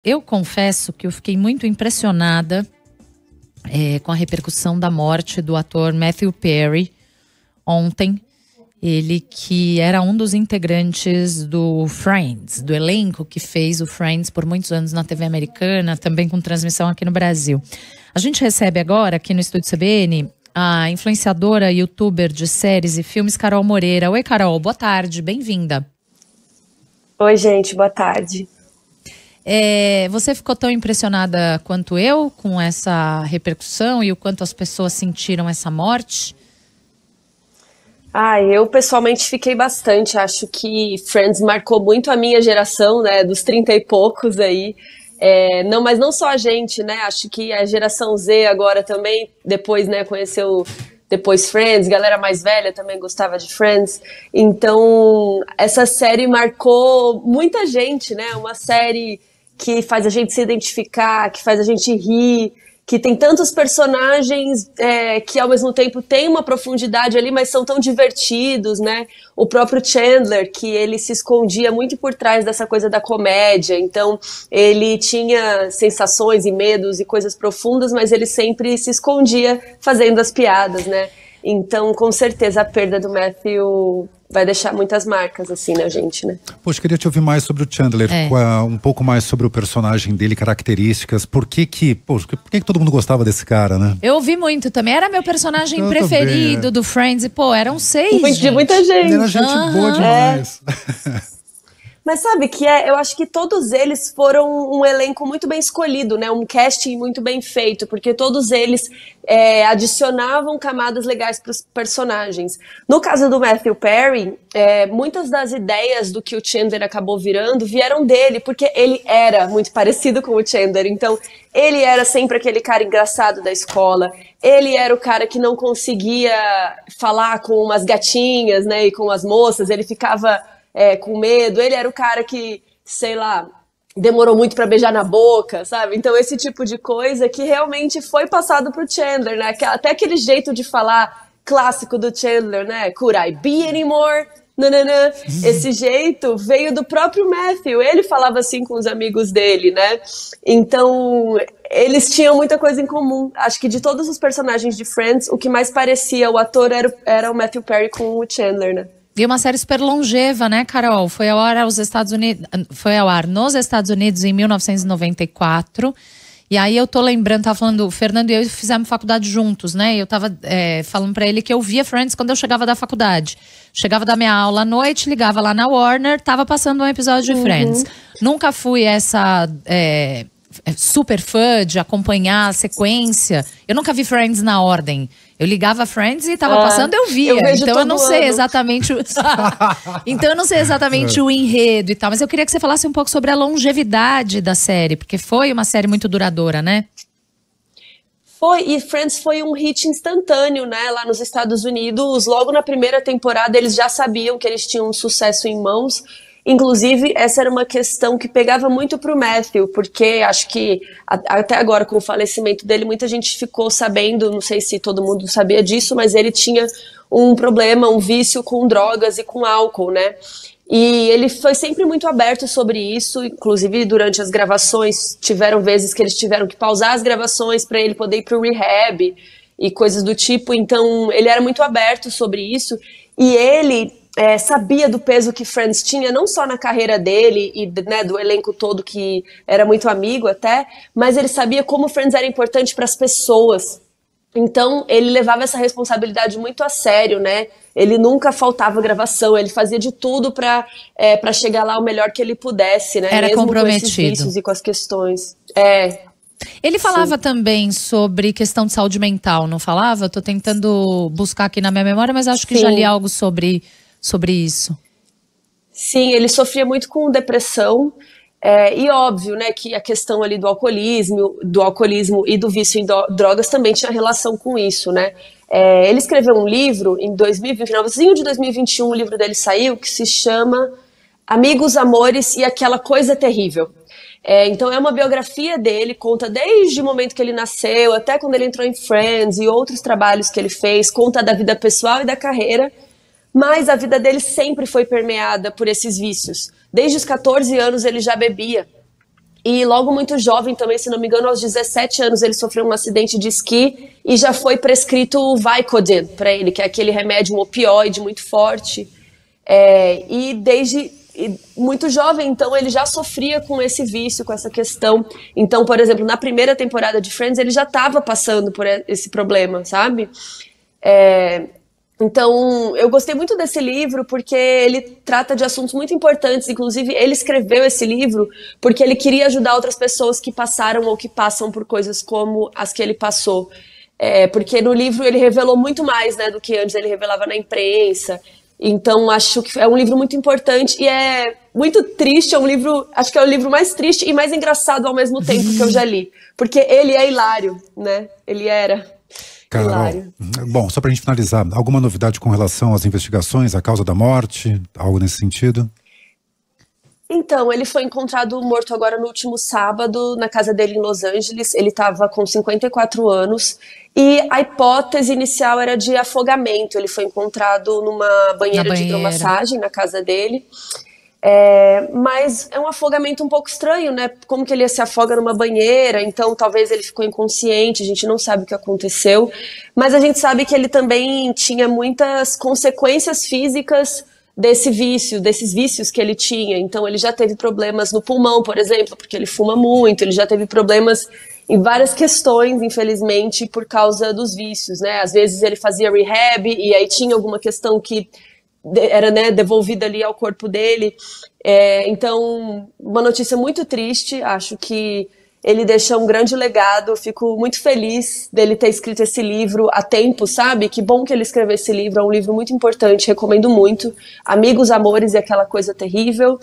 Eu confesso que eu fiquei muito impressionada com a repercussão da morte do ator Matthew Perry ontem. Ele que era um dos integrantes do Friends, do elenco que fez o Friends por muitos anos na TV americana, também com transmissão aqui no Brasil. A gente recebe agora, aqui no Estúdio CBN, a influenciadora e youtuber de séries e filmes, Carol Moreira. Oi, Carol, boa tarde, bem-vinda. Oi, gente, boa tarde. Você ficou tão impressionada quanto eu com essa repercussão e o quanto as pessoas sentiram essa morte? Eu pessoalmente fiquei bastante. Acho que Friends marcou muito a minha geração, né, dos 30 e poucos aí. Não, mas não só a gente, né? Acho que a geração Z agora também, depois, né, conheceu depois Friends, galera mais velha também gostava de Friends. Então, essa série marcou muita gente, né? Uma série que faz a gente se identificar, que faz a gente rir, que tem tantos personagens que ao mesmo tempo tem uma profundidade ali, mas são tão divertidos, né? O próprio Chandler, que ele se escondia muito por trás dessa coisa da comédia, então ele tinha sensações e medos e coisas profundas, mas ele sempre se escondia fazendo as piadas, né? Então, com certeza, a perda do Matthew vai deixar muitas marcas, assim, na gente, né? Poxa, queria te ouvir mais sobre o Chandler, um pouco mais sobre o personagem dele, características. Por que todo mundo gostava desse cara, né? Eu ouvi muito também, era meu personagem preferido do Friends, e eram 6, de muita gente. Ele era gente boa demais. Mas sabe que eu acho que todos eles foram um elenco muito bem escolhido, né? Um casting muito bem feito, porque todos eles adicionavam camadas legais para os personagens. No caso do Matthew Perry, muitas das ideias do que o Chandler acabou virando vieram dele, porque ele era muito parecido com o Chandler. Então, ele era sempre aquele cara engraçado da escola, ele era o cara que não conseguia falar com umas gatinhas, né? E com as moças, ele ficava com medo, ele era o cara que, sei lá, demorou muito pra beijar na boca, sabe? Então esse tipo de coisa que realmente foi passado pro Chandler, né? Até aquele jeito de falar clássico do Chandler, né? Could I be anymore? Nanana. Esse jeito veio do próprio Matthew, ele falava assim com os amigos dele, né? Então eles tinham muita coisa em comum. Acho que de todos os personagens de Friends, o que mais parecia o ator era o Matthew Perry com o Chandler, né? E uma série super longeva, né, Carol? Foi ao ar nos Estados Unidos em 1994. E aí eu tô lembrando, tava falando, o Fernando e eu fizemos faculdade juntos, né? E eu tava falando pra ele que eu via Friends quando eu chegava da faculdade. Chegava da minha aula à noite, ligava lá na Warner, tava passando um episódio de Friends. Nunca fui essa super fã de acompanhar a sequência. Eu nunca vi Friends na ordem. Eu ligava Friends e tava passando, eu via. Então eu não sei exatamente então eu não sei exatamente o enredo e tal, mas eu queria que você falasse um pouco sobre a longevidade da série, porque foi uma série muito duradoura, né? Foi, e Friends foi um hit instantâneo, né, lá nos Estados Unidos. Logo na primeira temporada eles já sabiam que eles tinham um sucesso em mãos. Inclusive, essa era uma questão que pegava muito pro Matthew, porque acho que até agora, com o falecimento dele, muita gente ficou sabendo, não sei se todo mundo sabia disso, mas ele tinha um problema, um vício com drogas e com álcool, né? E ele foi sempre muito aberto sobre isso, inclusive durante as gravações, tiveram vezes que eles tiveram que pausar as gravações para ele poder ir pro rehab e coisas do tipo, então ele era muito aberto sobre isso, e ele sabia do peso que Friends tinha, não só na carreira dele e, né, do elenco todo, que era muito amigo até, mas ele sabia como Friends era importante para as pessoas. Então ele levava essa responsabilidade muito a sério, né? Ele nunca faltava gravação, ele fazia de tudo para chegar lá o melhor que ele pudesse, né? Era mesmo comprometido. Com esses vícios e com as questões. Ele falava também sobre questão de saúde mental, não falava? Eu tô tentando buscar aqui na minha memória, mas acho que já li algo sobre isso. Sim, ele sofria muito com depressão, e óbvio, né, que a questão ali do alcoolismo e do vício em drogas também tinha relação com isso, né. Ele escreveu um livro em 2020, no finalzinho de 2021, o livro dele saiu, que se chama Amigos, Amores e Aquela Coisa Terrível. Então é uma biografia dele, conta desde o momento que ele nasceu, até quando ele entrou em Friends e outros trabalhos que ele fez, conta da vida pessoal e da carreira. Mas a vida dele sempre foi permeada por esses vícios. Desde os 14 anos ele já bebia. E logo muito jovem também, se não me engano, aos 17 anos ele sofreu um acidente de esqui e já foi prescrito o Vicodin para ele, que é aquele remédio, um opioide muito forte. E desde muito jovem, então, ele já sofria com esse vício, com essa questão. Então, por exemplo, na primeira temporada de Friends, ele já estava passando por esse problema, sabe? Então, eu gostei muito desse livro porque ele trata de assuntos muito importantes. Inclusive, ele escreveu esse livro porque ele queria ajudar outras pessoas que passaram ou que passam por coisas como as que ele passou. Porque no livro ele revelou muito mais, né, do que antes ele revelava na imprensa. Então, acho que é um livro muito importante e é muito triste. É um livro, acho que é o livro mais triste e mais engraçado ao mesmo tempo que eu já li. Porque ele é hilário, né? Ele era... Carol, bom, só pra gente finalizar, alguma novidade com relação às investigações, a causa da morte, algo nesse sentido? Então, ele foi encontrado morto agora no último sábado, na casa dele em Los Angeles. Ele estava com 54 anos e a hipótese inicial era de afogamento. Ele foi encontrado numa banheira de hidromassagem na casa dele. Mas é um afogamento um pouco estranho, né? Como que ele se afoga numa banheira? Então talvez ele ficou inconsciente, a gente não sabe o que aconteceu, mas a gente sabe que ele também tinha muitas consequências físicas desses vícios que ele tinha. Então ele já teve problemas no pulmão, por exemplo, porque ele fuma muito, ele já teve problemas em várias questões, infelizmente, por causa dos vícios, né? Às vezes ele fazia rehab e aí tinha alguma questão que era, né, devolvida ali ao corpo dele. Então, uma notícia muito triste. Acho que ele deixa um grande legado. Fico muito feliz dele ter escrito esse livro a tempo, sabe? Que bom que ele escreveu esse livro. É um livro muito importante, recomendo muito. Amigos, Amores e Aquela Coisa Terrível.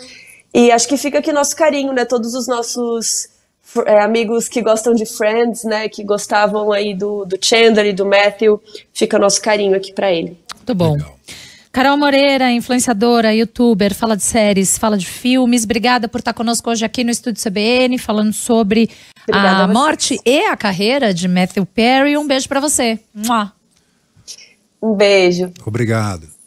E acho que fica aqui nosso carinho, né? Todos os nossos amigos que gostam de Friends, né? Que gostavam aí do Chandler e do Matthew. Fica nosso carinho aqui pra ele. Muito bom. Legal. Carol Moreira, influenciadora, youtuber, fala de séries, fala de filmes. Obrigada por estar conosco hoje aqui no Estúdio CBN, falando sobre a morte e a carreira de Matthew Perry. Um beijo pra você. Um beijo. Obrigado.